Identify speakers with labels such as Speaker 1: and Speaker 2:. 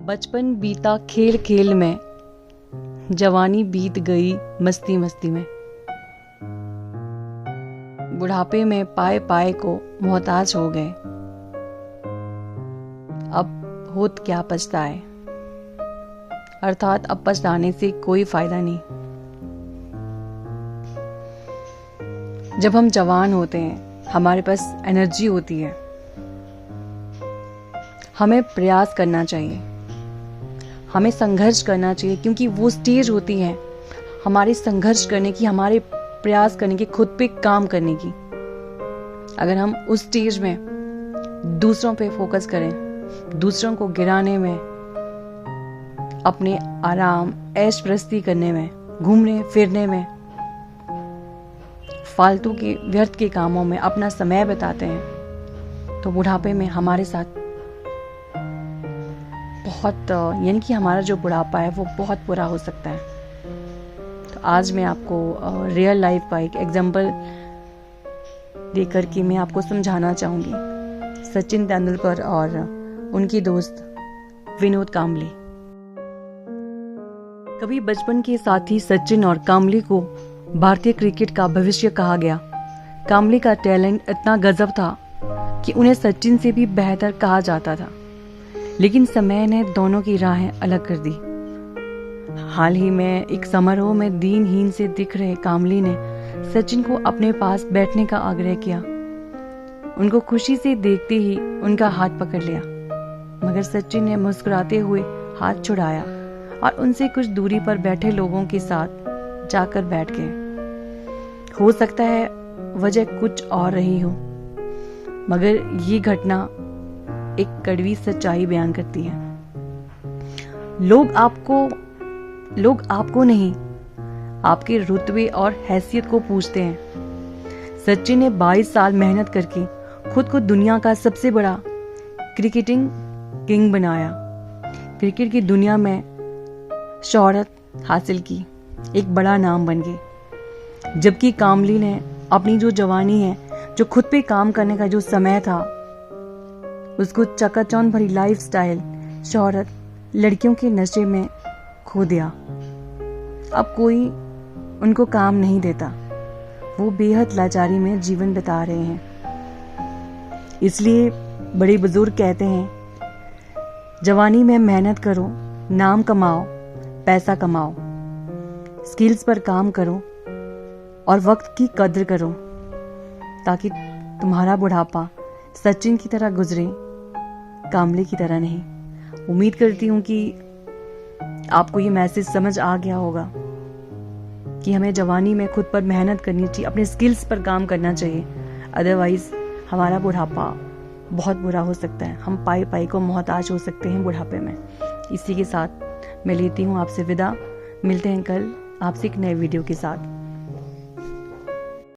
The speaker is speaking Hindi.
Speaker 1: बचपन बीता खेल खेल में, जवानी बीत गई मस्ती मस्ती में। बुढ़ापे में पाए पाए को मोहताज हो गए। अब होत क्या पछताए, अर्थात अब पछताने से कोई फायदा नहीं। जब हम जवान होते हैं, हमारे पास एनर्जी होती है, हमें प्रयास करना चाहिए, हमें संघर्ष करना चाहिए, क्योंकि वो स्टेज होती है हमारे संघर्ष करने की, हमारे प्रयास करने की, खुद पे काम करने की। अगर हम उस स्टेज में दूसरों पे फोकस करें, दूसरों को गिराने में, अपने आराम ऐश प्रस्ती करने में, घूमने फिरने में, फालतू के व्यर्थ के कामों में अपना समय बिताते हैं, तो बुढ़ापे में हमारे साथ बहुत यानी कि हमारा जो बुढ़ापा है वो बहुत बुरा हो सकता है। तो आज मैं आपको रियल लाइफ का एक एग्जाम्पल देकर के मैं आपको समझाना चाहूँगी सचिन तेंदुलकर और उनकी दोस्त विनोद कांबली। कभी बचपन के साथी सचिन और कांबली को भारतीय क्रिकेट का भविष्य कहा गया। कांबली का टैलेंट इतना गजब था कि उन्हें सचिन से भी बेहतर कहा जाता था, लेकिन समय ने दोनों की राहें अलग कर दी। हाल ही में एक समारोह में दीनहीन से दिख रहे कांबली ने सचिन को अपने पास बैठने का आग्रह किया। उनको खुशी से देखते ही उनका हाथ पकड़ लिया, मगर सचिन ने मुस्कुराते हुए हाथ छुड़ाया और उनसे कुछ दूरी पर बैठे लोगों के साथ जाकर बैठ गए। हो सकता है वजह कुछ और रही हो, मगर ये घटना एक कड़वी सच्चाई बयान करती है। लोग आपको नहीं, आपके रुतबे और हैसियत को पूछते हैं। सचिन ने 22 साल मेहनत करके खुद को दुनिया का सबसे बड़ा क्रिकेटिंग किंग बनाया, क्रिकेट की दुनिया में शोहरत हासिल की, एक बड़ा नाम बन गए। जबकि कांबली ने अपनी जो जवानी है, जो खुद पे काम करने का जो समय था, उसको चकाचौंध भरी लाइफस्टाइल, शोहरत, लड़कियों के नशे में खो दिया। अब कोई उनको काम नहीं देता, वो बेहद लाचारी में जीवन बिता रहे हैं। इसलिए बड़े बुजुर्ग कहते हैं, जवानी में मेहनत करो, नाम कमाओ, पैसा कमाओ, स्किल्स पर काम करो और वक्त की कद्र करो, ताकि तुम्हारा बुढ़ापा सचिन की तरह गुजरे, कांबली की तरह नहीं। उम्मीद करती हूँ कि आपको ये मैसेज समझ आ गया होगा कि हमें जवानी में खुद पर मेहनत करनी चाहिए, अपने स्किल्स पर काम करना चाहिए। अदरवाइज हमारा बुढ़ापा बहुत बुरा हो सकता है, हम पाई पाई को मोहताज हो सकते हैं बुढ़ापे में। इसी के साथ मैं लेती हूँ आपसे विदा। मिलते हैं कल आपसे एक नए वीडियो के साथ।